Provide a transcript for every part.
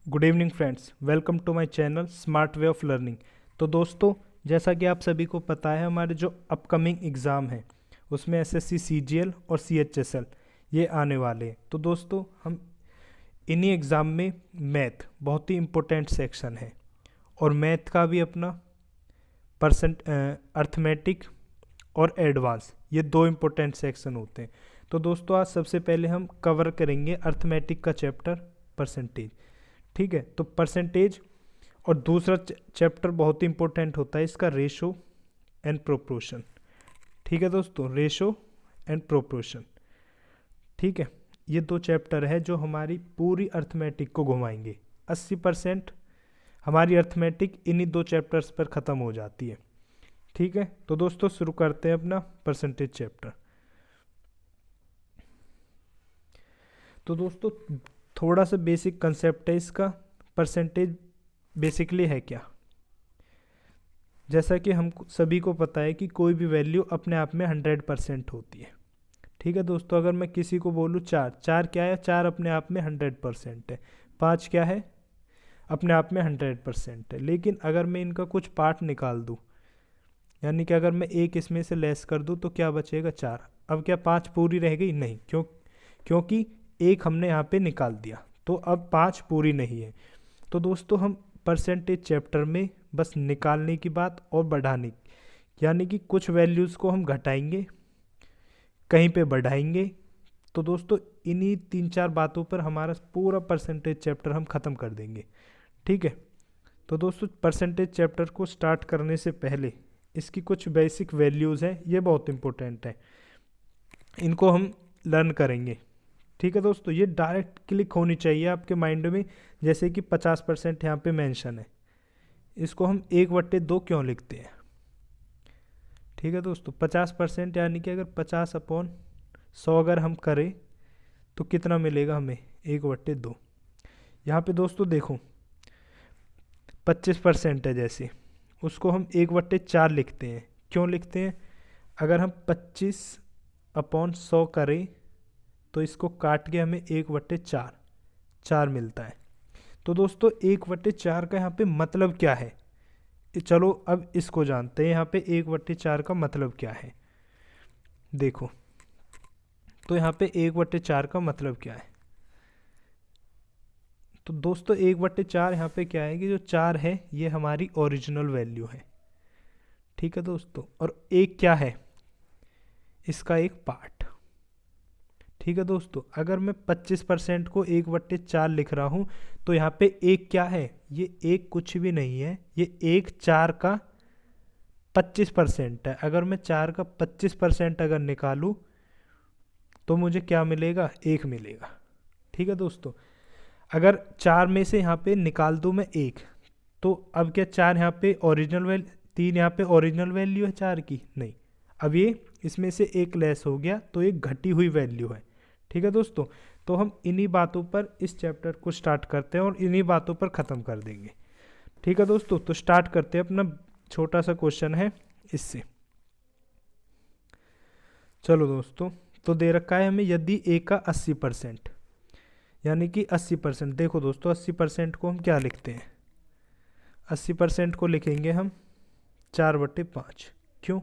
Good evening friends, welcome to my channel smart way of learning. तो दोस्तों, जैसा कि आप सभी को पता है, हमारे जो अपकमिंग एग्ज़ाम है उसमें एसएससी सीजीएल और सीएचएसएल ये आने वाले हैं। तो दोस्तों, हम इन्हीं एग्ज़ाम में मैथ बहुत ही इम्पोर्टेंट सेक्शन है और मैथ का भी अपना अर्थमेटिक और एडवांस, ये दो इम्पोर्टेंट सेक्शन होते हैं। तो दोस्तों, आज सबसे पहले हम कवर करेंगे अर्थमेटिक का चैप्टर परसेंटेज। ठीक है, तो परसेंटेज और दूसरा चैप्टर बहुत ही इंपॉर्टेंट होता है इसका, रेशो एंड प्रोपोर्शन। ठीक है दोस्तों, रेशो एंड प्रोपोर्शन। ठीक है, ये दो चैप्टर है जो हमारी पूरी अर्थमेटिक को घुमाएंगे। 80% हमारी अर्थमेटिक इन्हीं दो चैप्टर्स पर ख़त्म हो जाती है। ठीक है, तो दोस्तों शुरू करते हैं अपना परसेंटेज चैप्टर। तो दोस्तों, थोड़ा सा बेसिक कंसेप्ट है इसका। परसेंटेज बेसिकली है क्या? जैसा कि हम सभी को पता है कि कोई भी वैल्यू अपने आप में 100% होती है। ठीक है दोस्तों, अगर मैं किसी को बोलूँ चार, चार क्या है? चार अपने आप में 100% है। पाँच क्या है? अपने आप में 100% है। लेकिन अगर मैं इनका कुछ पार्ट निकाल दूँ, यानी कि अगर मैं एक इसमें से लेस कर दूँ, तो क्या बचेगा? चार। अब क्या पाँच पूरी रह गई? नहीं, क्योंकि एक हमने यहाँ पे निकाल दिया, तो अब पाँच पूरी नहीं है। तो दोस्तों, हम परसेंटेज चैप्टर में बस निकालने की बात और बढ़ाने की, यानी कि कुछ वैल्यूज़ को हम घटाएंगे, कहीं पे बढ़ाएंगे। तो दोस्तों, इन्हीं तीन चार बातों पर हमारा पूरा परसेंटेज चैप्टर हम ख़त्म कर देंगे। ठीक है, तो दोस्तों, परसेंटेज चैप्टर को स्टार्ट करने से पहले इसकी कुछ बेसिक वैल्यूज़ हैं, ये बहुत इंपॉर्टेंट है, इनको हम लर्न करेंगे। ठीक है दोस्तों, ये डायरेक्ट क्लिक होनी चाहिए आपके माइंड में। जैसे कि 50% यहाँ पे मेंशन है, इसको हम 1/2 क्यों लिखते हैं? ठीक है दोस्तों, 50% यानी कि अगर 50/100 अगर हम करें तो कितना मिलेगा हमें? 1/2। यहाँ पे दोस्तों देखो, 25% है, जैसे उसको हम 1/4 लिखते हैं। क्यों लिखते हैं? अगर हम 25/100 करें तो इसको काट के हमें 1/4 4 मिलता है। तो दोस्तों, 1/4 का यहाँ पे मतलब क्या है? चलो अब इसको जानते हैं। यहाँ पे 1/4 का मतलब क्या है, देखो। तो यहाँ पे 1/4 का मतलब क्या है? तो दोस्तों, 1/4 यहाँ पे क्या है कि जो 4 है ये हमारी ओरिजिनल वैल्यू है। ठीक है दोस्तों, और एक क्या है? इसका एक पार्ट। ठीक है दोस्तों, अगर मैं 25% को 1/4 लिख रहा हूँ, तो यहाँ पे एक क्या है? ये एक कुछ भी नहीं है, ये एक 4 का 25% है। अगर मैं 4 का 25% अगर निकालूँ तो मुझे क्या मिलेगा? एक मिलेगा। ठीक है दोस्तों, अगर 4 में से यहाँ पे निकाल दूँ मैं एक, तो अब क्या 4 यहाँ पे ओरिजिनल वैल्यू, 3 यहाँ पे ओरिजिनल वैल्यू है 4 की? नहीं, अब ये इसमें से एक लेस हो गया, तो एक घटी हुई वैल्यू है। ठीक है दोस्तों, तो हम इन्हीं बातों पर इस चैप्टर को स्टार्ट करते हैं और इन्हीं बातों पर ख़त्म कर देंगे। ठीक है दोस्तों, तो स्टार्ट करते हैं। अपना छोटा सा क्वेश्चन है इससे। चलो दोस्तों, तो दे रखा है हमें, यदि ए का 80%, यानी कि 80%, देखो दोस्तों, 80% को हम क्या लिखते हैं? 80% को लिखेंगे हम 4/5। क्यों?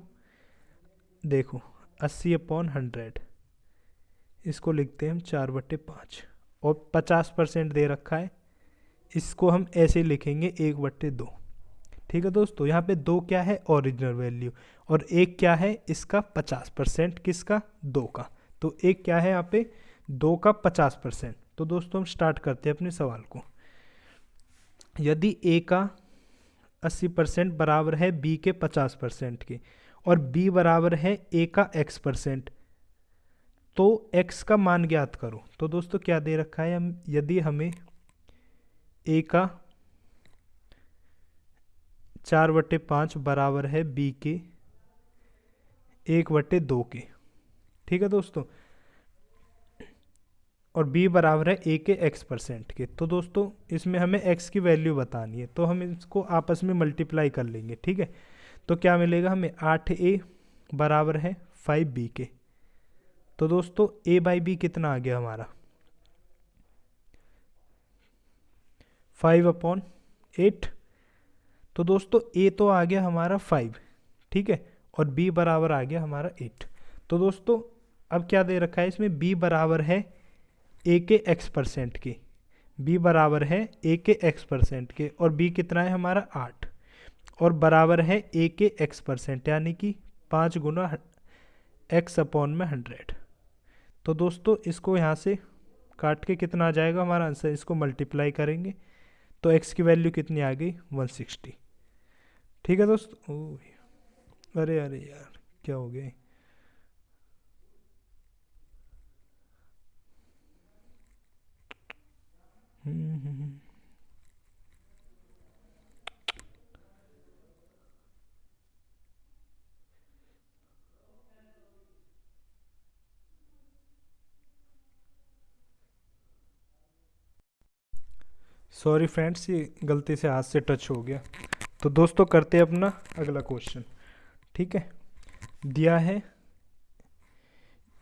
देखो, 80/100, इसको लिखते हैं हम 4/5। और 50% दे रखा है, इसको हम ऐसे लिखेंगे 1/2। ठीक है दोस्तों, यहाँ पे दो क्या है? ओरिजिनल वैल्यू, और एक क्या है? इसका 50%। किसका? दो का। तो एक क्या है यहाँ पे? दो का 50%। तो दोस्तों, हम स्टार्ट करते हैं अपने सवाल को। यदि ए का 80% बराबर है बी के 50% के, और बी बराबर है ए का x%, तो x का मान ज्ञात करो। तो दोस्तों, क्या दे रखा है? यदि हमें ए का 4/5 बराबर है बी के 1/2 के, ठीक है दोस्तों, और b बराबर है a के x% के, तो दोस्तों इसमें हमें x की वैल्यू बतानी है, तो हम इसको आपस में मल्टीप्लाई कर लेंगे। ठीक है, तो क्या मिलेगा हमें? 8a बराबर है 5b के। तो दोस्तों, a/b कितना आ गया हमारा? 5/8। तो दोस्तों ए तो आ गया हमारा 5, ठीक है, और बी बराबर आ गया हमारा 8। तो दोस्तों अब क्या दे रखा है इसमें, बी बराबर है ए के x% के, बी बराबर है ए के x% के, और बी कितना है हमारा 8, और बराबर है ए के x% यानी कि 5 गुना x/100। तो दोस्तों इसको यहाँ से काट के कितना आ जाएगा हमारा आंसर, इसको मल्टीप्लाई करेंगे तो x की वैल्यू कितनी आ गई 160। ठीक है दोस्तों। अरे अरे यार क्या हो गया। सॉरी फ्रेंड्स, ये गलती से हाथ से टच हो गया। तो दोस्तों करते हैं अपना अगला क्वेश्चन। ठीक है, दिया है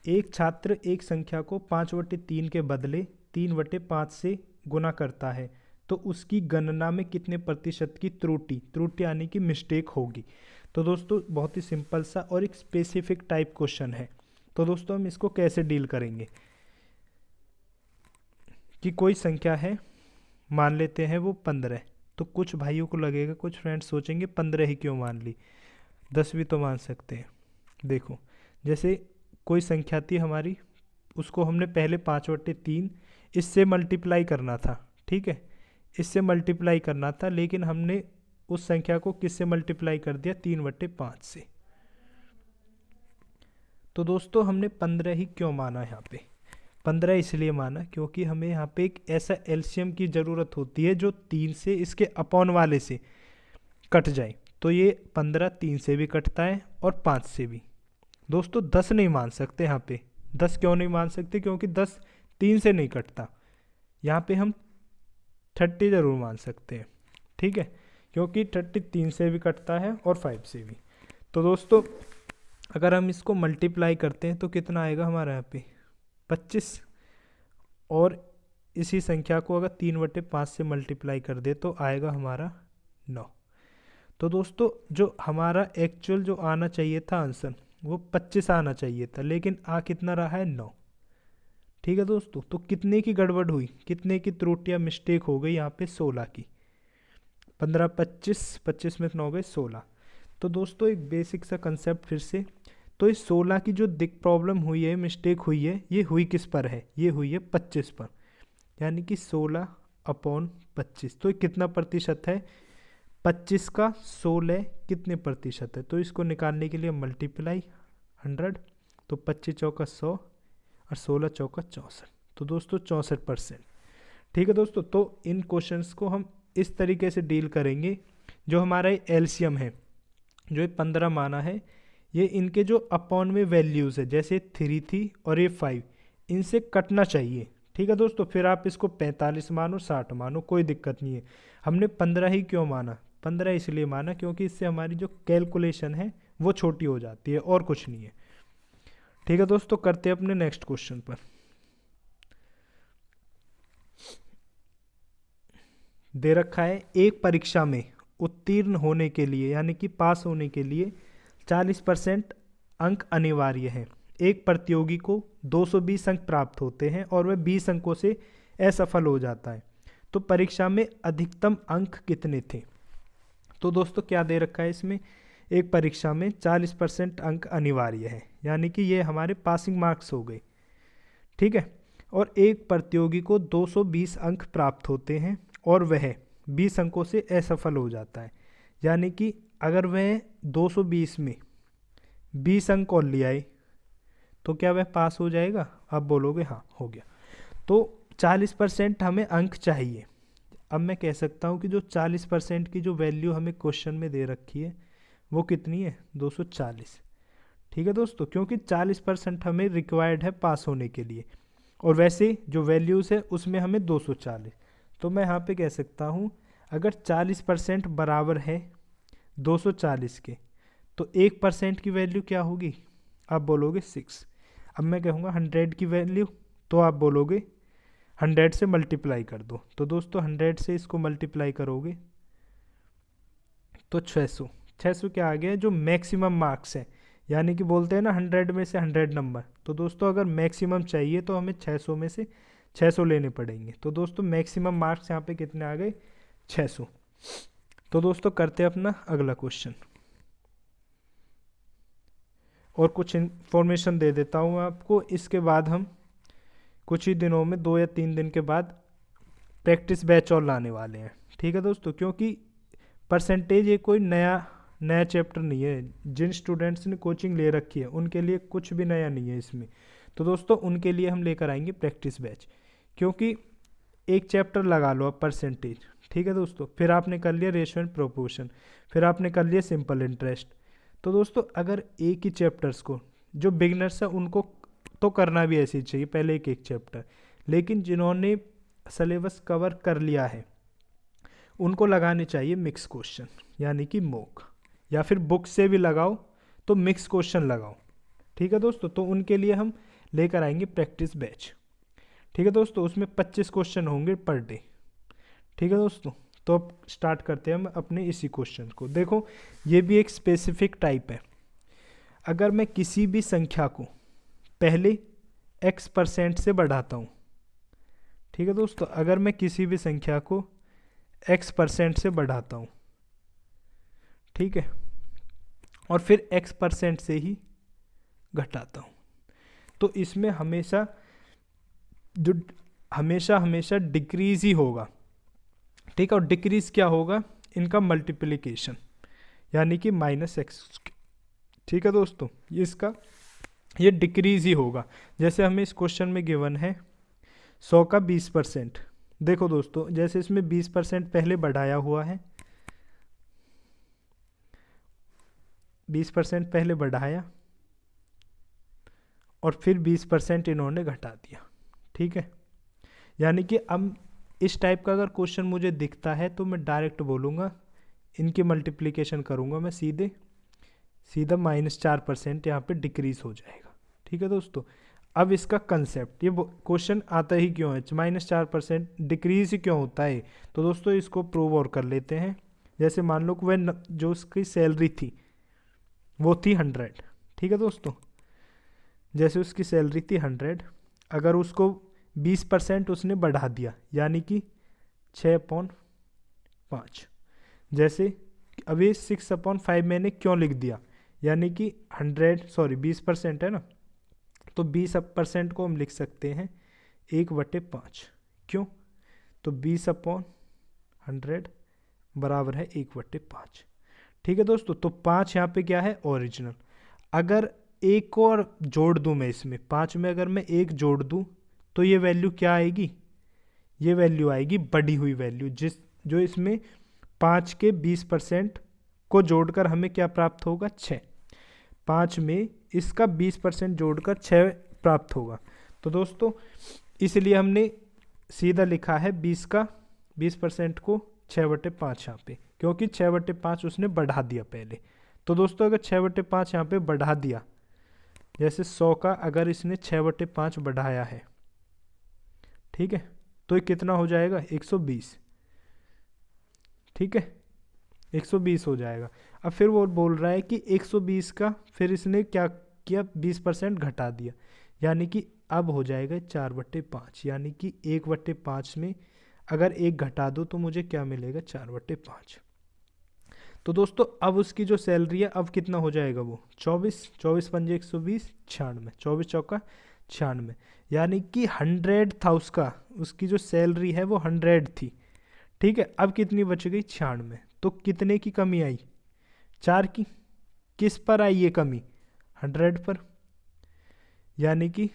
एक छात्र एक संख्या को 5/3 के बदले 3/5 से गुना करता है तो उसकी गणना में कितने प्रतिशत की त्रुटि यानी कि मिस्टेक होगी। तो दोस्तों बहुत ही सिंपल सा और एक स्पेसिफिक टाइप क्वेश्चन है। तो दोस्तों हम इसको कैसे डील करेंगे कि कोई संख्या है, मान लेते हैं वो 15। तो कुछ भाइयों को लगेगा, कुछ फ्रेंड्स सोचेंगे 15 ही क्यों मान ली, 10 भी तो मान सकते हैं। देखो जैसे कोई संख्या थी हमारी, उसको हमने पहले 5/3 इससे मल्टीप्लाई करना था, ठीक है, इससे मल्टीप्लाई करना था, लेकिन हमने उस संख्या को किससे मल्टीप्लाई कर दिया, 3/5 से। तो दोस्तों हमने 15 ही क्यों माना यहाँ पे, 15 इसलिए माना क्योंकि हमें यहाँ पे एक ऐसा एलसीएम की ज़रूरत होती है जो 3 से इसके अपॉन वाले से कट जाए। तो ये 15 3 से भी कटता है और 5 से भी। दोस्तों 10 नहीं मान सकते यहाँ पे। 10 क्यों नहीं मान सकते, क्योंकि 10 3 से नहीं कटता। यहाँ पे हम 30 ज़रूर मान सकते हैं, ठीक है, क्योंकि 30 3 से भी कटता है और 5 से भी। तो दोस्तों अगर हम इसको मल्टीप्लाई करते हैं तो कितना आएगा हमारा यहाँ पे 25, और इसी संख्या को अगर 3/5 से मल्टीप्लाई कर दे तो आएगा हमारा 9। तो दोस्तों जो हमारा एक्चुअल जो आना चाहिए था आंसर वो 25 आना चाहिए था, लेकिन आ कितना रहा है 9। ठीक है दोस्तों, तो कितने की गड़बड़ हुई, कितने की त्रुटि या मिस्टेक हो गई यहाँ पे 16 की। 15 25 25 में 9 गए 16। तो दोस्तों एक बेसिक सा कंसेप्ट फिर से, तो इस 16 की जो दिक प्रॉब्लम हुई है, मिस्टेक हुई है, ये हुई किस पर है, ये हुई है 25 पर, यानी कि 16/25। तो कितना प्रतिशत है, 25 का 16 कितने प्रतिशत है, तो इसको निकालने के लिए मल्टीप्लाई 100। तो 25 चौका 100 और 16 चौका 64, तो दोस्तों 64%। ठीक है दोस्तों, तो इन क्वेश्चंस को हम इस तरीके से डील करेंगे। जो हमारा एलसीएम है, जो ये 15 माना है, ये इनके जो अपॉन में वैल्यूज़ है, जैसे 3 थी और ये 5, इनसे कटना चाहिए। ठीक है दोस्तों, फिर आप इसको 45 मानो 60 मानो, कोई दिक्कत नहीं है। हमने 15 ही क्यों माना, 15 इसलिए माना क्योंकि इससे हमारी जो कैलकुलेशन है वो छोटी हो जाती है, और कुछ नहीं है। ठीक है दोस्तों, करते हैं अपने नेक्स्ट क्वेश्चन पर। दे रखा है एक परीक्षा में उत्तीर्ण होने के लिए यानी कि पास होने के लिए 40% अंक अनिवार्य हैं। एक प्रतियोगी को 220 अंक प्राप्त होते हैं और वह 20 अंकों से असफल हो जाता है, तो परीक्षा में अधिकतम अंक कितने थे। तो दोस्तों क्या दे रखा है इसमें, एक परीक्षा में 40% अंक अनिवार्य है, यानी कि ये हमारे पासिंग मार्क्स हो गए, ठीक है, और एक प्रतियोगी को 220 अंक प्राप्त होते हैं और वह 20 अंकों से असफल हो जाता है, यानी कि अगर वह 220 में 20 अंक और ले आए तो क्या वह पास हो जाएगा, आप बोलोगे हाँ हो गया। तो 40% हमें अंक चाहिए। अब मैं कह सकता हूँ कि जो 40% की जो वैल्यू हमें क्वेश्चन में दे रखी है वो कितनी है, 240। ठीक है दोस्तों, क्योंकि 40% हमें रिक्वायर्ड है पास होने के लिए, और वैसे जो वैल्यूज़ है उसमें हमें 240। तो मैं यहाँ पे कह सकता हूँ अगर 40% बराबर है 240 के, तो 1% की वैल्यू क्या होगी, आप बोलोगे 6। अब मैं कहूँगा 100 की वैल्यू, तो आप बोलोगे 100 से मल्टीप्लाई कर दो। तो दोस्तों 100 से इसको मल्टीप्लाई करोगे तो 600। 600 क्या आ गया, जो मैक्सिमम मार्क्स है, यानी कि बोलते हैं ना 100 में से 100 नंबर। तो दोस्तों अगर मैक्सिमम चाहिए तो हमें 600 में से 600 लेने पड़ेंगे। तो दोस्तों मैक्सिमम मार्क्स यहाँ पे कितने आ गए, 600। तो दोस्तों करते हैं अपना अगला क्वेश्चन, और कुछ इन्फॉर्मेशन दे देता हूँ आपको। इसके बाद हम कुछ ही दिनों में 2 या 3 दिन के बाद प्रैक्टिस बैच और लाने वाले हैं, ठीक है दोस्तों। क्योंकि परसेंटेज ये कोई नया चैप्टर नहीं है, जिन स्टूडेंट्स ने कोचिंग ले रखी है उनके लिए कुछ भी नया नहीं है इसमें। तो दोस्तों उनके लिए हम लेकर आएंगे प्रैक्टिस बैच, क्योंकि एक चैप्टर लगा लो आप परसेंटेज, ठीक है दोस्तों, फिर आपने कर लिया रेशियो एंड प्रोपोर्शन, फिर आपने कर लिया सिंपल इंटरेस्ट। तो दोस्तों अगर एक ही चैप्टर्स को, जो बिगनर्स है उनको तो करना भी ऐसे ही चाहिए पहले एक चैप्टर, लेकिन जिन्होंने सिलेबस कवर कर लिया है उनको लगाने चाहिए मिक्स क्वेश्चन, यानी कि मॉक, या फिर बुक से भी लगाओ तो मिक्स क्वेश्चन लगाओ, ठीक है दोस्तों। तो उनके लिए हम लेकर आएंगे प्रैक्टिस बैच, ठीक है दोस्तों। उसमें 25 क्वेश्चन होंगे पर डे, ठीक है दोस्तों। तो अब स्टार्ट करते हैं हम अपने इसी क्वेश्चन को। देखो ये भी एक स्पेसिफिक टाइप है। अगर मैं किसी भी संख्या को पहले x% से बढ़ाता हूँ, ठीक है दोस्तों, अगर मैं किसी भी संख्या को x% से बढ़ाता हूँ, ठीक है, और फिर x% से ही घटाता हूँ, तो इसमें हमेशा हमेशा डिक्रीज ही होगा, ठीक है। और डिक्रीज क्या होगा, इनका मल्टीप्लिकेशन, यानी कि -x, ठीक है दोस्तों। ये डिक्रीज ही होगा। जैसे हमें इस क्वेश्चन में गिवन है 100 का 20%। देखो दोस्तों जैसे इसमें 20% पहले बढ़ाया हुआ है, 20% पहले बढ़ाया और फिर 20% इन्होंने घटा दिया, ठीक है। यानी कि अब इस टाइप का अगर क्वेश्चन मुझे दिखता है तो मैं डायरेक्ट बोलूँगा, इनकी मल्टीप्लिकेशन करूँगा मैं सीधा -4% यहाँ पे डिक्रीज हो जाएगा, ठीक है दोस्तों। अब इसका कंसेप्ट, ये क्वेश्चन आता ही क्यों है, -4% डिक्रीज ही क्यों होता है, तो दोस्तों इसको प्रूव और कर लेते हैं। जैसे मान लो कि वह जो उसकी सैलरी थी वो थी 100, ठीक है दोस्तों। जैसे उसकी सैलरी थी 100, अगर उसको 20% उसने बढ़ा दिया, यानी कि 6/5। जैसे अभी 6/5 मैंने क्यों लिख दिया, यानी कि 20% है ना, तो 20% को हम लिख सकते हैं 1/5। क्यों, तो 20/100 बराबर है 1/5, ठीक है दोस्तों। तो 5 यहाँ पे क्या है, ओरिजिनल। अगर एक और जोड़ दूँ मैं इसमें, 5 में अगर मैं 1 जोड़ दूँ तो ये वैल्यू क्या आएगी, ये वैल्यू आएगी बढ़ी हुई वैल्यू, जो इसमें 5 के 20% को जोड़कर हमें क्या प्राप्त होगा, 6। 5 में इसका 20% जोड़कर 6 प्राप्त होगा। तो दोस्तों इसलिए हमने सीधा लिखा है 20% को 6/5 यहाँ पे, क्योंकि 6/5 उसने बढ़ा दिया पहले। तो दोस्तों अगर 6/5 यहाँ पे बढ़ा दिया, जैसे 100 का अगर इसने 6/5 बढ़ाया है, ठीक है, तो ये कितना हो जाएगा, 120, ठीक है, 120 हो जाएगा। अब फिर वो बोल रहा है कि 120 का फिर इसने क्या किया, 20% घटा दिया, यानी कि अब हो जाएगा 4/5, यानी कि 1/5 में अगर 1 घटा दो तो मुझे क्या मिलेगा, 4/5। तो दोस्तों अब उसकी जो सैलरी है अब कितना हो जाएगा, वो 24 पंजे 120, 96, 24 चौका 96, यानी कि 100 था उसकी जो सैलरी है वो 100 थी, ठीक है। अब कितनी बच गई, 96। तो कितने की कमी आई, 4 की। किस पर आई ये कमी, 100 पर, यानी कि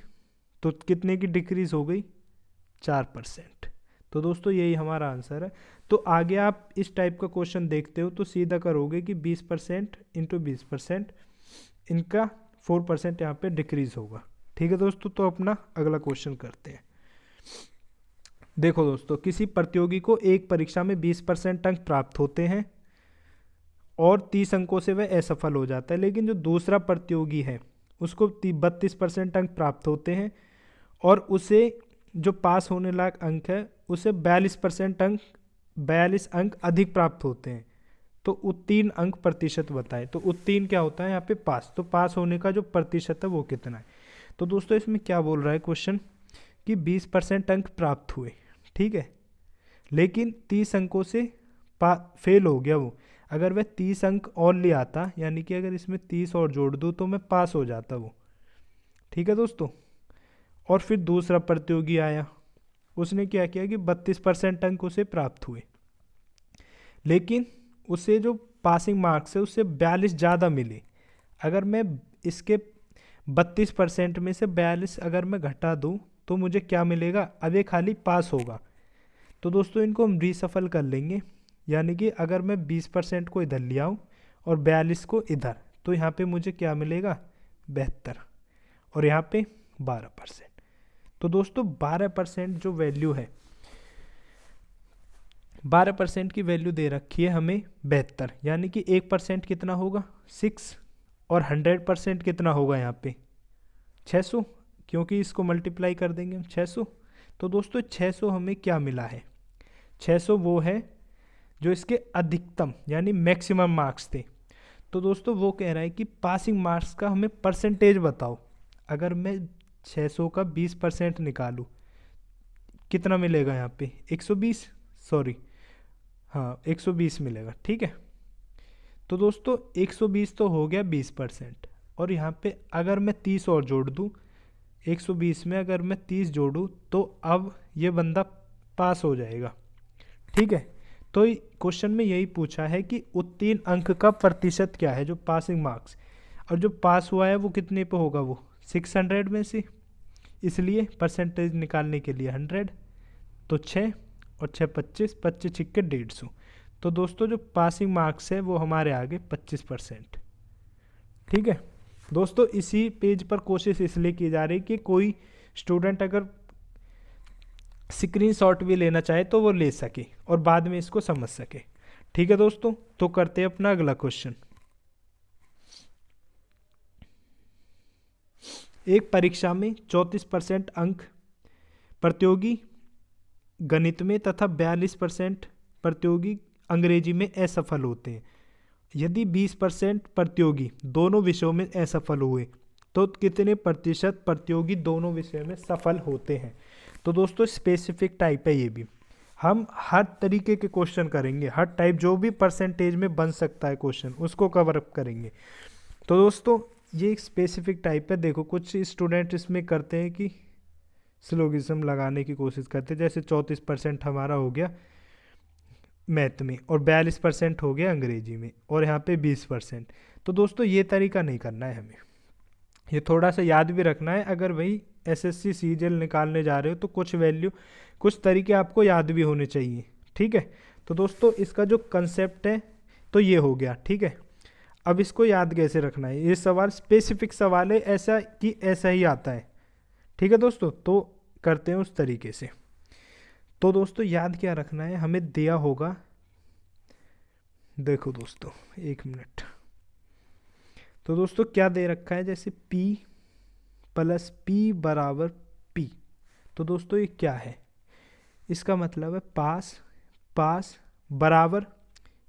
तो कितने की डिक्रीज हो गई, 4%। तो दोस्तों यही हमारा आंसर है। तो आगे आप इस टाइप का क्वेश्चन देखते हो तो सीधा करोगे कि 20% इंटू 20%, इनका 4% यहाँ पे डिक्रीज होगा, ठीक है दोस्तों। तो अपना अगला क्वेश्चन करते हैं। देखो दोस्तों किसी प्रतियोगी को एक परीक्षा में 20% अंक प्राप्त होते हैं और 30 अंकों से वह असफल हो जाता है, लेकिन जो दूसरा प्रतियोगी है उसको 32% अंक प्राप्त होते हैं और उसे जो पास होने लायक अंक है उसे 42 अंक अधिक प्राप्त होते हैं, तो उत्तीर्ण अंक प्रतिशत बताए। तो उत्तीर्ण क्या होता है यहाँ पे? पास। तो पास होने का जो प्रतिशत है वो कितना है? तो दोस्तों इसमें क्या बोल रहा है क्वेश्चन कि 20% अंक प्राप्त हुए, ठीक है, लेकिन 30 अंकों से फेल हो गया वो। अगर वह 30 अंक और ले आता, यानी कि अगर इसमें 30 और जोड़ दूँ तो मैं पास हो जाता वो, ठीक है दोस्तों। और फिर दूसरा प्रतियोगी आया, उसने क्या किया कि 32% अंक उसे प्राप्त हुए, लेकिन उसे जो पासिंग मार्क्स है उससे 42 ज़्यादा मिले। अगर मैं इसके 32% में से 42 अगर मैं घटा दूं तो मुझे क्या मिलेगा? अब ये खाली पास होगा। तो दोस्तों इनको हम रीसफल कर लेंगे, यानी कि अगर मैं 20% को इधर ले आऊँ और 42 को इधर, तो यहाँ पे मुझे क्या मिलेगा? 72, और यहाँ पे 12%। तो दोस्तों 12% जो वैल्यू है, 12% की वैल्यू दे रखी है हमें 72, यानी कि 1% कितना होगा? 6, और 100% कितना होगा यहाँ पे? 600, क्योंकि इसको मल्टीप्लाई कर देंगे हम 600। तो दोस्तों 600 हमें क्या मिला है? 600 वो है जो इसके अधिकतम यानी मैक्सिमम मार्क्स थे। तो दोस्तों वो कह रहा है कि पासिंग मार्क्स का हमें परसेंटेज बताओ। अगर मैं 600 का 20% निकालूँ, कितना मिलेगा यहाँ पे? 120, सॉरी, हाँ 120 मिलेगा, ठीक है। तो दोस्तों 120 तो हो गया 20%, और यहाँ पे अगर मैं 30 और जोड़ दूँ, 120 में अगर मैं 30 जोड़ूँ तो अब ये बंदा पास हो जाएगा, ठीक है। तो क्वेश्चन में यही पूछा है कि उत्तीर्ण अंक का प्रतिशत क्या है, जो पासिंग मार्क्स, और जो पास हुआ है वो कितने पे होगा? वो 600 में से, इसलिए परसेंटेज निकालने के लिए 100, तो 6 और 6 25, 25 छिक्के 150। तो दोस्तों जो पासिंग मार्क्स है वो हमारे आगे 25%, ठीक है दोस्तों। इसी पेज पर कोशिश इसलिए की जा रही कि कोई स्टूडेंट अगर स्क्रीनशॉट भी लेना चाहे तो वो ले सके और बाद में इसको समझ सके, ठीक है दोस्तों। तो करते हैं अपना अगला क्वेश्चन। एक परीक्षा में 34% अंक प्रतियोगी गणित में तथा 42% प्रतियोगी अंग्रेजी में असफल होते हैं। यदि 20% प्रतियोगी दोनों विषयों में असफल हुए तो कितने प्रतिशत प्रतियोगी दोनों विषयों में सफल होते हैं? तो दोस्तों स्पेसिफिक टाइप है ये भी, हम हर तरीके के क्वेश्चन करेंगे, हर टाइप जो भी परसेंटेज में बन सकता है क्वेश्चन उसको कवर अप करेंगे। तो दोस्तों ये एक स्पेसिफिक टाइप है। देखो कुछ स्टूडेंट इसमें करते हैं कि सिलोगिज्म लगाने की कोशिश करते हैं, जैसे 34% हमारा हो गया मैथ में और 42% हो गया अंग्रेजी में और यहाँ पे 20%। तो दोस्तों ये तरीका नहीं करना है हमें, ये थोड़ा सा याद भी रखना है। अगर भाई एसएससी सीजीएल निकालने जा रहे हो तो कुछ वैल्यू, कुछ तरीके आपको याद भी होने चाहिए, ठीक है। तो दोस्तों इसका जो कंसेप्ट है तो ये हो गया, ठीक है। अब इसको याद कैसे रखना है? ये सवाल स्पेसिफिक सवाल है, ऐसा कि ऐसा ही आता है, ठीक है दोस्तों। तो करते हैं उस तरीके से। तो दोस्तों याद क्या रखना है हमें? दिया होगा, देखो दोस्तों एक मिनट। तो दोस्तों क्या दे रखा है? जैसे P प्लस P बराबर P। तो दोस्तों ये क्या है? इसका मतलब है पास, पास बराबर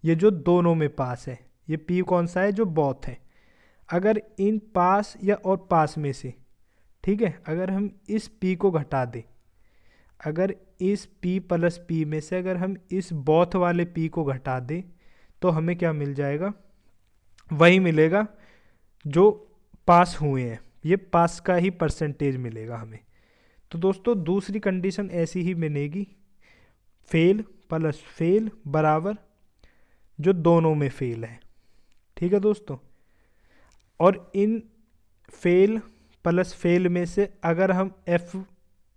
ये जो दोनों में पास है, ये P कौन सा है? जो बोथ है। अगर इन पास या और पास में से, ठीक है, अगर हम इस P को घटा दें, अगर इस P प्लस P में से अगर हम इस बोथ वाले P को घटा दें तो हमें क्या मिल जाएगा? वही मिलेगा जो पास हुए हैं, ये पास का ही परसेंटेज मिलेगा हमें। तो दोस्तों दूसरी कंडीशन ऐसी ही बनेगी, फेल प्लस फेल बराबर जो दोनों में फेल है, ठीक है दोस्तों। और इन फेल प्लस फेल में से अगर हम F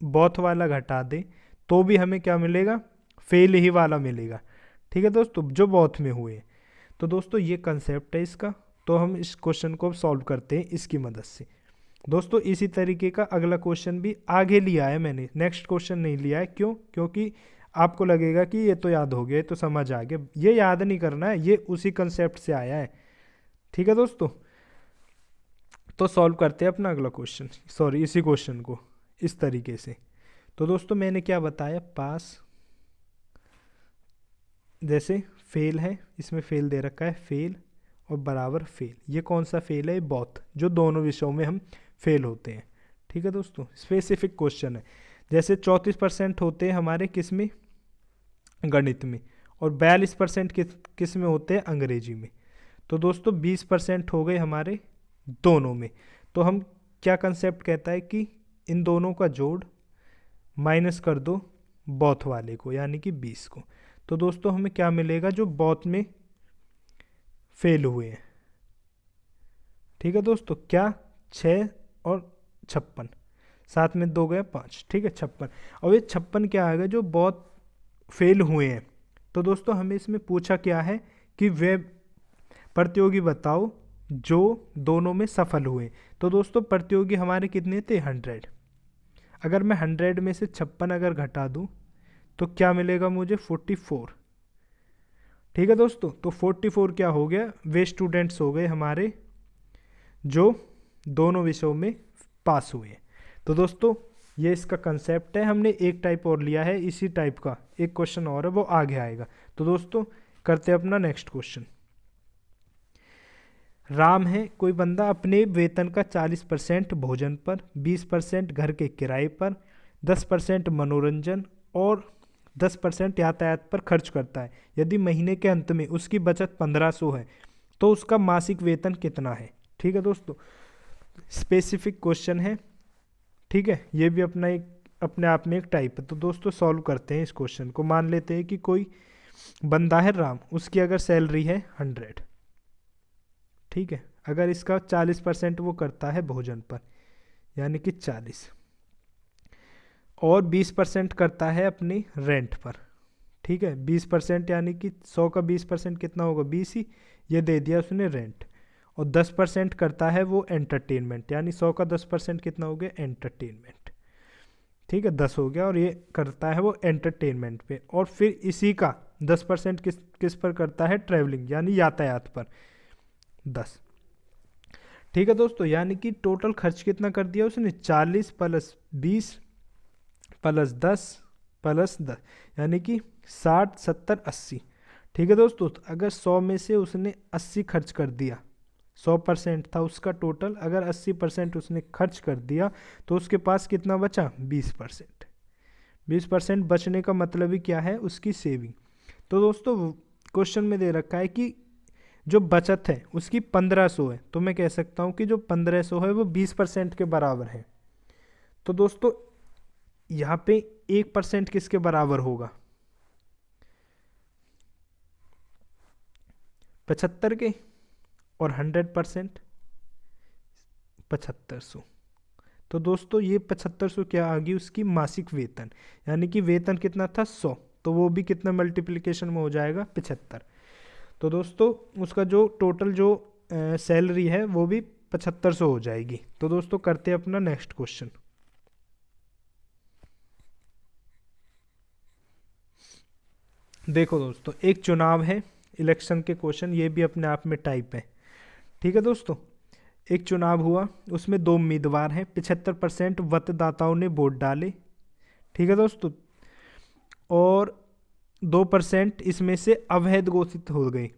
बोथ वाला घटा दें तो भी हमें क्या मिलेगा? फेल ही वाला मिलेगा, ठीक है दोस्तों, जो बोथ में हुए। तो दोस्तों ये कंसेप्ट है इसका। तो हम इस क्वेश्चन को सॉल्व करते हैं इसकी मदद से। दोस्तों इसी तरीके का अगला क्वेश्चन भी आगे लिया है मैंने, नेक्स्ट क्वेश्चन नहीं लिया है। क्यों? क्योंकि आपको लगेगा कि ये तो याद हो गया, ये तो समझ आ गया। ये याद नहीं करना है, ये उसी कंसेप्ट से आया है, ठीक है दोस्तों। तो सॉल्व करते हैं अपना अगला क्वेश्चन, सॉरी इसी क्वेश्चन को इस तरीके से। तो दोस्तों मैंने क्या बताया, पास, जैसे फेल है, इसमें फेल दे रखा है, फेल और बराबर फेल। ये कौन सा फेल है, बोथ, जो दोनों विषयों में हम फेल होते हैं। ठीक है दोस्तों, स्पेसिफिक क्वेश्चन है। जैसे 34% होते हैं हमारे किस में, गणित में, और 42% किस में होते हैं, अंग्रेजी में। तो दोस्तों 20% हो गए हमारे दोनों में। तो हम क्या कंसेप्ट कहता है कि इन दोनों का जोड़ माइनस कर दो बोथ वाले को, यानी कि 20 को। तो दोस्तों हमें क्या मिलेगा, जो बोथ में फेल हुए हैं। ठीक है दोस्तों, क्या, 6 और 56, साथ में 2 गया 5, ठीक है 56। और ये 56 क्या आएगा, जो बहुत फेल हुए हैं। तो दोस्तों हमें इसमें पूछा क्या है कि वे प्रतियोगी बताओ जो दोनों में सफल हुए। तो दोस्तों प्रतियोगी हमारे कितने थे, 100। अगर मैं 100 में से 56 अगर घटा दूं तो क्या मिलेगा मुझे, 44। ठीक है दोस्तों, तो 44 क्या हो गया, वे स्टूडेंट्स हो गए हमारे जो दोनों विषयों में पास हुए। तो दोस्तों ये इसका कंसेप्ट है। हमने एक टाइप और लिया है, इसी टाइप का एक क्वेश्चन और है, वो आगे आएगा। तो दोस्तों करते हैं अपना नेक्स्ट क्वेश्चन। राम है कोई बंदा, अपने वेतन का 40% भोजन पर, 20% घर के किराए पर, 10% मनोरंजन और 10% यातायात पर खर्च करता है। यदि महीने के अंत में उसकी बचत 1500 है तो उसका मासिक वेतन कितना है। ठीक है दोस्तों, स्पेसिफिक क्वेश्चन है। ठीक है, ये भी अपने आप में एक टाइप है। तो दोस्तों सॉल्व करते हैं इस क्वेश्चन को। मान लेते हैं कि कोई बंदा है राम, उसकी अगर सैलरी है 100, ठीक है, अगर इसका 40% वो करता है भोजन पर, यानी कि 40, और 20% करता है अपनी रेंट पर। ठीक है, 20% यानी कि 100 का 20% कितना होगा, 20 ही, ये दे दिया उसने रेंट। और 10% करता है वो एंटरटेनमेंट, यानी 100 का 10% कितना हो गया, एंटरटेनमेंट। ठीक है, 10 हो गया, और ये करता है वो एंटरटेनमेंट पे। और फिर इसी का 10% किस किस पर करता है, ट्रैवलिंग यानी यातायात पर, 10। ठीक है दोस्तों, यानी कि टोटल खर्च कितना कर दिया उसने, 40 प्लस 20 प्लस 10 प्लस 10, यानी कि 60 70 80। ठीक है दोस्तों, तो अगर 100 में से उसने 80 खर्च कर दिया, 100% था उसका टोटल, अगर 80% उसने खर्च कर दिया तो उसके पास कितना बचा, 20%। 20% बचने का मतलब ही क्या है, उसकी सेविंग। तो दोस्तों क्वेश्चन में दे रखा है कि जो बचत है उसकी 1500 है, तो मैं कह सकता हूँ कि जो 1500 है वो 20% के बराबर है। तो दोस्तों यहाँ पे 1% किसके बराबर होगा, 75 के, और 100% 7500। तो दोस्तों ये 7500 क्या आ गई, उसकी मासिक वेतन, यानी कि वेतन कितना था 100, तो वो भी कितना मल्टीप्लिकेशन में हो जाएगा, 75। तो दोस्तों उसका जो टोटल जो सैलरी है वो भी 7500 हो जाएगी। तो दोस्तों करते हैं अपना नेक्स्ट क्वेश्चन। देखो दोस्तों, एक चुनाव है, इलेक्शन के क्वेश्चन, ये भी अपने आप में टाइप है। ठीक है दोस्तों, एक चुनाव हुआ, उसमें 2 उम्मीदवार हैं, 75% मतदाताओं ने वोट डाले। ठीक है दोस्तों, और 2% इसमें से अवैध घोषित हो गए।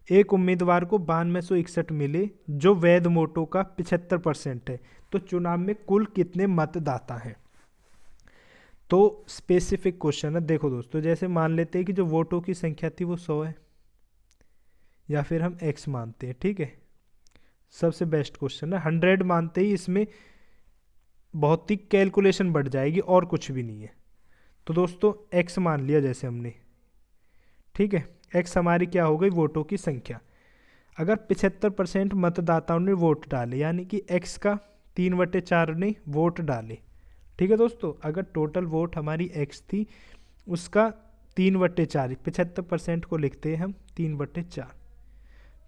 एक उम्मीदवार को 9261 मिले जो वैध वोटों का 75% है। तो चुनाव में कुल कितने मतदाता हैं। तो स्पेसिफिक क्वेश्चन है। देखो दोस्तों, जैसे मान लेते हैं कि जो वोटों की संख्या थी वो 100 है, या फिर हम x मानते हैं। ठीक है, सबसे बेस्ट क्वेश्चन है। 100 मानते ही इसमें बहुत ही कैलकुलेशन बढ़ जाएगी, और कुछ भी नहीं है। तो दोस्तों x मान लिया जैसे हमने, ठीक है, x हमारी क्या हो गई, वोटों की संख्या। अगर 75% मतदाताओं ने वोट डाले, यानी कि x का 3/4 ने वोट डाले। ठीक है दोस्तों, अगर टोटल वोट हमारी x थी, उसका 3/4, 75% को लिखते हैं हम 3/4।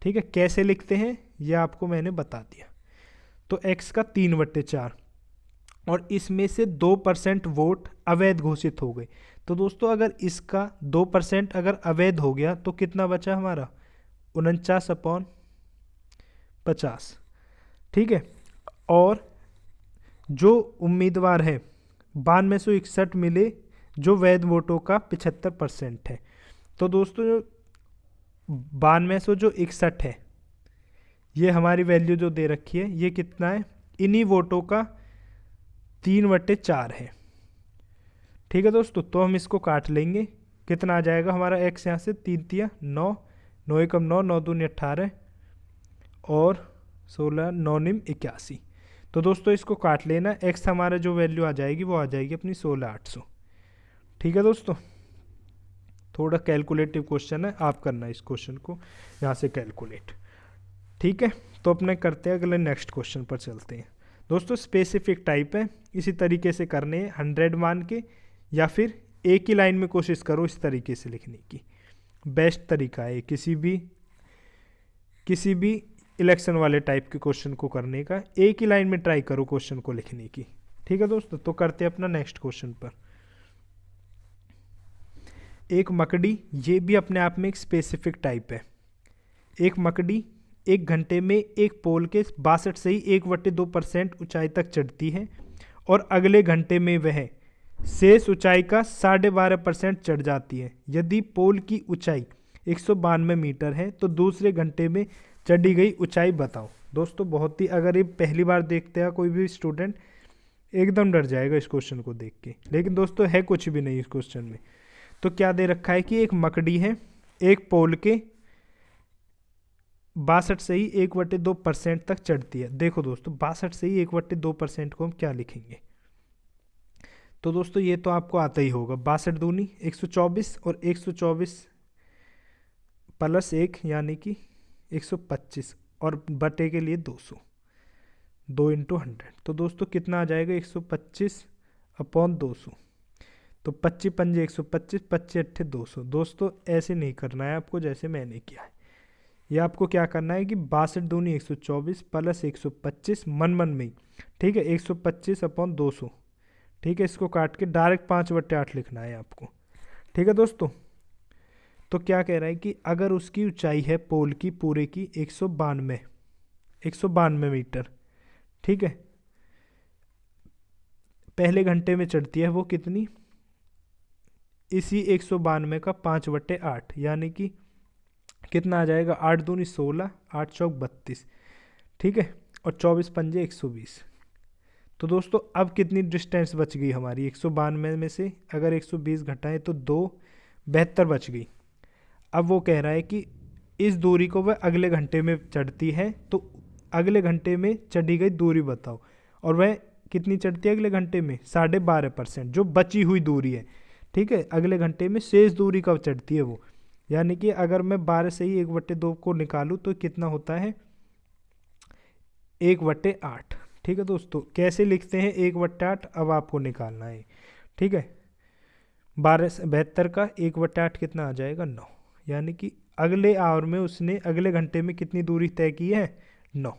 ठीक है, कैसे लिखते हैं ये आपको मैंने बता दिया। तो x का 3/4, और इसमें से 2% वोट अवैध घोषित हो गए। तो दोस्तों अगर इसका 2% अगर अवैध हो गया तो कितना बचा हमारा, 49/50। ठीक है, और जो उम्मीदवार है 9261 मिले, जो वैध वोटों का 75% है। तो दोस्तों जो 9261 है, ये हमारी वैल्यू जो दे रखी है, ये कितना है, इन्हीं वोटों का 3/4 है। ठीक है दोस्तों, तो हम इसको काट लेंगे, कितना आ जाएगा हमारा x यहाँ से, 3 तिया 9, 9 एकम 9, 9 दूनी 18 और 16, 9 निम 81। तो दोस्तों इसको काट लेना, x हमारा जो वैल्यू आ जाएगी वो आ जाएगी अपनी 16,800। ठीक है दोस्तों, थोड़ा कैलकुलेटिव क्वेश्चन है, आप करना इस क्वेश्चन को यहाँ से कैलकुलेट। ठीक है, तो अपने करते हैं अगले नेक्स्ट क्वेश्चन पर चलते हैं। दोस्तों स्पेसिफिक टाइप है, इसी तरीके से करने हैं 100 मान के, या फिर एक ही लाइन में कोशिश करो इस तरीके से लिखने की, बेस्ट तरीका है किसी भी इलेक्शन वाले टाइप के क्वेश्चन को करने का। एक ही लाइन में ट्राई करो क्वेश्चन को लिखने की। ठीक है दोस्तों, तो करते हैं अपना नेक्स्ट क्वेश्चन पर। एक मकड़ी, ये भी अपने आप में एक स्पेसिफिक टाइप है। एक मकड़ी 1 घंटे में एक पोल के 62 से ही 1/2% ऊंचाई तक चढ़ती है और अगले घंटे में वह शेष ऊंचाई का 12.5% चढ़ जाती है। यदि पोल की ऊंचाई 192 मीटर है तो दूसरे घंटे में चढ़ी गई ऊंचाई बताओ। दोस्तों बहुत ही, अगर ये पहली बार देखते हैं कोई भी स्टूडेंट, एकदम डर जाएगा इस क्वेश्चन को देख के, लेकिन दोस्तों है कुछ भी नहीं इस क्वेश्चन में। तो क्या दे रखा है कि एक मकड़ी है, एक पोल के 62 से ही 1/2% तक चढ़ती है। देखो दोस्तों 62 से ही 1/2% को हम क्या लिखेंगे, तो दोस्तों ये तो आपको आता ही होगा, 62 दूनी 124 और 124 प्लस 1 यानी कि 125 और बटे के लिए 200, 2 × 100। तो दोस्तों कितना आ जाएगा, 125/200। तो 25 पंजे 125, 25 अट्ठे 200। दोस्तों ऐसे नहीं करना है आपको जैसे मैंने किया है, ये आपको क्या करना है कि 62 दूनी 124 प्लस 125 मन में ही, ठीक है, 125/200। ठीक है, इसको काट के डायरेक्ट 5/8 लिखना है आपको। ठीक है दोस्तों, तो क्या कह रहा है कि अगर उसकी ऊंचाई है पोल की पूरे की 192 मीटर, ठीक है, पहले घंटे में चढ़ती है वो कितनी, इसी 192 का 5/8 यानी कि कितना आ जाएगा, 8 दूनी 16, 8 चौक 32, ठीक है, और 24 पंजे 120। तो दोस्तों अब कितनी डिस्टेंस बच गई हमारी, 192 में से अगर 120 घटाएं तो 2, 72 बच गई। अब वो कह रहा है कि इस दूरी को वह अगले घंटे में चढ़ती है, तो अगले घंटे में चढ़ी गई दूरी बताओ। और वह कितनी चढ़ती है अगले घंटे में, 12.5%, जो बची हुई दूरी है। ठीक है, अगले घंटे में शेष दूरी कब चढ़ती है वो, यानी कि अगर मैं 12 से ही 1/2 को निकालूं तो कितना होता है, 1/8। ठीक है दोस्तों, कैसे लिखते हैं 1/8, अब आपको निकालना है। ठीक है, 72 का 1/8 कितना आ जाएगा, 9, यानी कि अगले आवर में उसने अगले घंटे में कितनी दूरी तय की है, 9।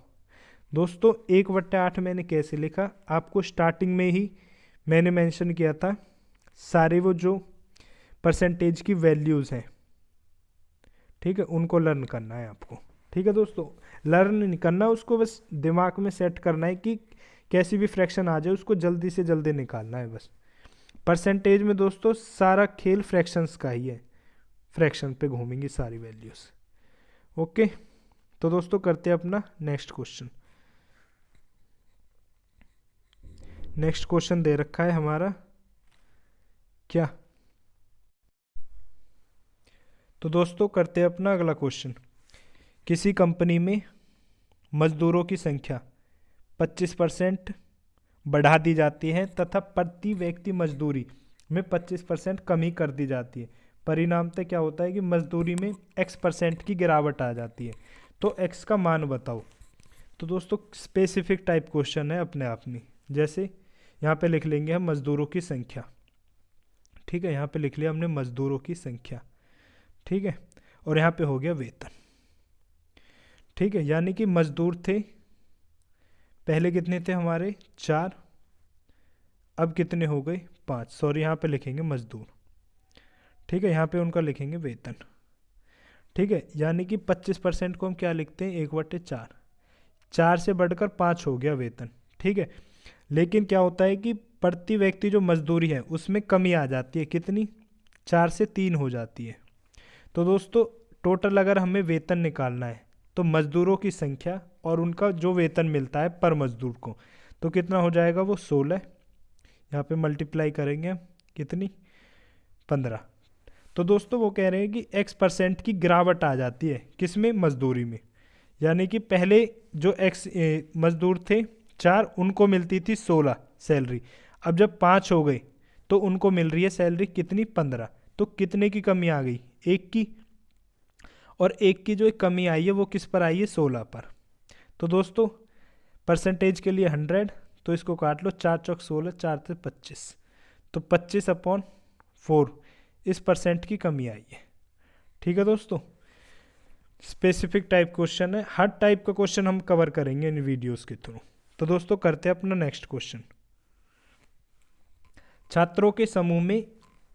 दोस्तों 1/8 मैंने कैसे लिखा, आपको स्टार्टिंग में ही मैंने मेंशन किया था, सारे वो जो परसेंटेज की वैल्यूज़ हैं, ठीक है, उनको लर्न करना है आपको। ठीक है दोस्तों, लर्न नहीं करना, उसको बस दिमाग में सेट करना है कि कैसी भी फ्रैक्शन आ जाए उसको जल्दी से जल्दी निकालना है बस। परसेंटेज में दोस्तों सारा खेल फ्रैक्शंस का ही है, फ्रैक्शन पे घूमेंगी सारी वैल्यूज़। ओके, तो दोस्तों करते हैं अपना नेक्स्ट क्वेश्चन। नेक्स्ट क्वेश्चन दे रखा है हमारा क्या, तो दोस्तों करते हैं अपना अगला क्वेश्चन। किसी कंपनी में मजदूरों की संख्या 25% बढ़ा दी जाती है तथा प्रति व्यक्ति मजदूरी में 25% कमी कर दी जाती है। परिणामतः क्या होता है कि मजदूरी में x% की गिरावट आ जाती है। तो x का मान बताओ। तो दोस्तों स्पेसिफिक टाइप क्वेश्चन है अपने आप में। जैसे यहाँ पे लिख लेंगे हम मजदूरों की संख्या, ठीक है, यहाँ पे लिख लिया हमने मजदूरों की संख्या, ठीक है, और यहाँ पे हो गया वेतन, ठीक है, यानी कि मजदूर थे पहले कितने थे हमारे 4, अब कितने हो गए 5, सॉरी यहाँ पे लिखेंगे मजदूर, ठीक है, यहाँ पे उनका लिखेंगे वेतन, ठीक है, यानी कि 25% को हम क्या लिखते हैं 1/4, 4 से बढ़कर 5 हो गया वेतन, ठीक है। लेकिन क्या होता है कि प्रति व्यक्ति जो मजदूरी है उसमें कमी आ जाती है, कितनी, 4 से 3 हो जाती है। तो दोस्तों टोटल अगर हमें वेतन निकालना है तो मजदूरों की संख्या और उनका जो वेतन मिलता है पर मजदूर को, तो कितना हो जाएगा वो 16, यहाँ पे मल्टीप्लाई करेंगे हम, कितनी, 15। तो दोस्तों वो कह रहे हैं कि x% की गिरावट आ जाती है किसमें, मजदूरी में। यानी कि पहले जो मजदूर थे 4, उनको मिलती थी 16 सैलरी, अब जब 5 हो गए तो उनको मिल रही है सैलरी कितनी, 15। तो कितने की कमी आ गई, 1 की, और 1 की जो एक कमी आई है वो किस पर आई है, 16 पर। तो दोस्तों परसेंटेज के लिए 100, तो इसको काट लो, 4 चौक 16, 4 से 25, तो 25/4 इस परसेंट की कमी आई है। ठीक है दोस्तों, स्पेसिफिक टाइप क्वेश्चन है, हर टाइप का क्वेश्चन हम कवर करेंगे इन वीडियोस के थ्रू। तो दोस्तों करते हैं अपना नेक्स्ट क्वेश्चन। छात्रों के समूह में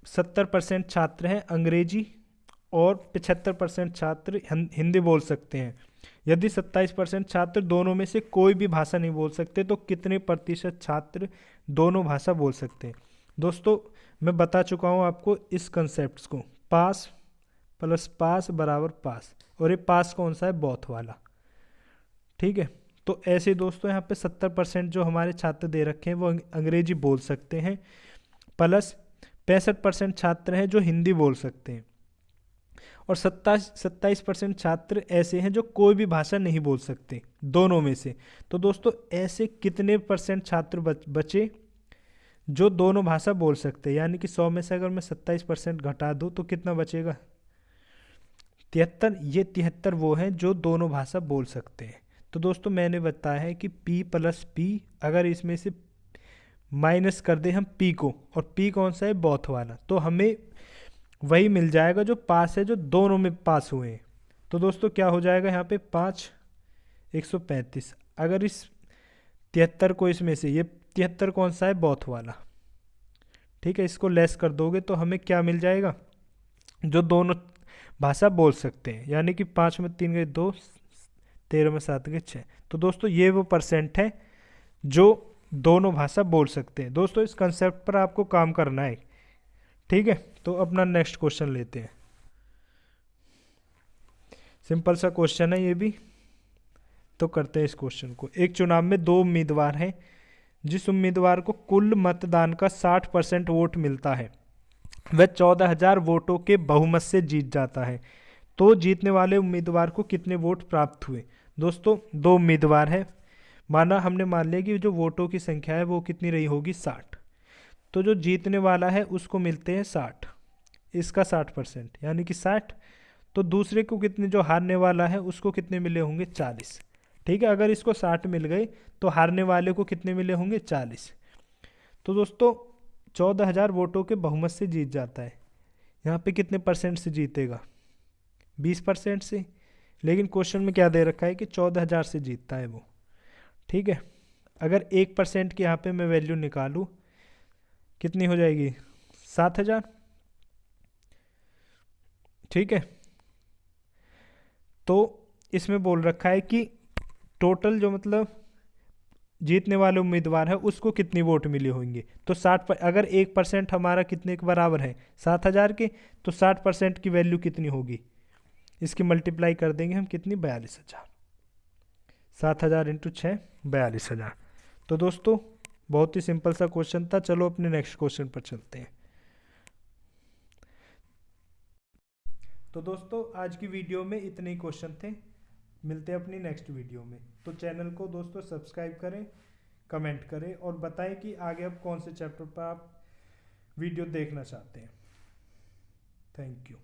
70% छात्र हैं अंग्रेजी और 75% छात्र हिंदी बोल सकते हैं। यदि 27% छात्र दोनों में से कोई भी भाषा नहीं बोल सकते तो कितने प्रतिशत छात्र दोनों भाषा बोल सकते हैं। दोस्तों मैं बता चुका हूँ आपको इस कंसेप्ट को, पास प्लस पास बराबर पास, और ये पास कौन सा है, बोथ वाला। ठीक है, तो ऐसे दोस्तों यहाँ पे 70% जो हमारे छात्र दे रखे हैं वो अंग्रेजी बोल सकते हैं, प्लस 65% छात्र हैं जो हिंदी बोल सकते हैं, और 27% छात्र ऐसे हैं जो कोई भी भाषा नहीं बोल सकते दोनों में से। तो दोस्तों ऐसे कितने % छात्र बचे जो दोनों भाषा बोल सकते हैं, यानी कि 100 में से अगर मैं 27% घटा दूँ तो कितना बचेगा, 73। ये 73 वो हैं जो दोनों भाषा बोल सकते हैं। तो दोस्तों मैंने बताया है कि P प्लस P, अगर इसमें से माइनस कर दे हम P को, और P कौन सा है, बोथ वाला, तो हमें वही मिल जाएगा जो पास है, जो दोनों में पास हुए हैं। तो दोस्तों क्या हो जाएगा यहाँ पे, 5 135। अगर इस 73 को इसमें से, ये 73 कौन सा है, बोथ वाला, ठीक है, इसको लेस कर दोगे तो हमें क्या मिल जाएगा, जो दोनों भाषा बोल सकते हैं, यानी कि 5 में 3 गए 2, 13 में 7 गए 6। तो दोस्तों ये वो % है जो दोनों भाषा बोल सकते हैं। दोस्तों इस कंसेप्ट पर आपको काम करना है। ठीक है, तो अपना नेक्स्ट क्वेश्चन लेते हैं। सिंपल सा क्वेश्चन है ये भी, तो करते हैं इस क्वेश्चन को। एक चुनाव में 2 उम्मीदवार हैं, जिस उम्मीदवार को कुल मतदान का 60% वोट मिलता है वह 14,000 वोटों के बहुमत से जीत जाता है, तो जीतने वाले उम्मीदवार को कितने वोट प्राप्त हुए। दोस्तों 2 उम्मीदवार है, माना हमने मान लिया कि जो वोटों की संख्या है वो कितनी रही होगी, 60, तो जो जीतने वाला है उसको मिलते हैं 60, इसका 60% यानी कि 60, तो दूसरे को कितने, जो हारने वाला है उसको कितने मिले होंगे, 40। ठीक है, अगर इसको 60 मिल गए तो हारने वाले को कितने मिले होंगे, 40। तो दोस्तों 14,000 वोटों के बहुमत से जीत जाता है, यहाँ पे कितने % से जीतेगा, 20% से, लेकिन क्वेश्चन में क्या दे रखा है कि 14,000 से जीतता है वो। ठीक है, अगर 1% की यहाँ पे मैं वैल्यू निकालूँ कितनी हो जाएगी, 7,000। ठीक है, तो इसमें बोल रखा है कि टोटल जो मतलब जीतने वाले उम्मीदवार है उसको कितनी वोट मिली होंगे, तो 60 पर, अगर 1% हमारा कितने के बराबर है, 7,000 के, तो 60% की वैल्यू कितनी होगी, इसकी मल्टीप्लाई कर देंगे हम, कितनी, 42,000। 7,000 इंटू 6, 42,000। तो दोस्तों बहुत ही सिंपल सा क्वेश्चन था। चलो अपने नेक्स्ट क्वेश्चन पर चलते हैं। तो दोस्तों आज की वीडियो में इतने ही क्वेश्चन थे, मिलते हैं अपनी नेक्स्ट वीडियो में। तो चैनल को दोस्तों सब्सक्राइब करें, कमेंट करें और बताएं कि आगे आप कौन से चैप्टर पर आप वीडियो देखना चाहते हैं। Thank you.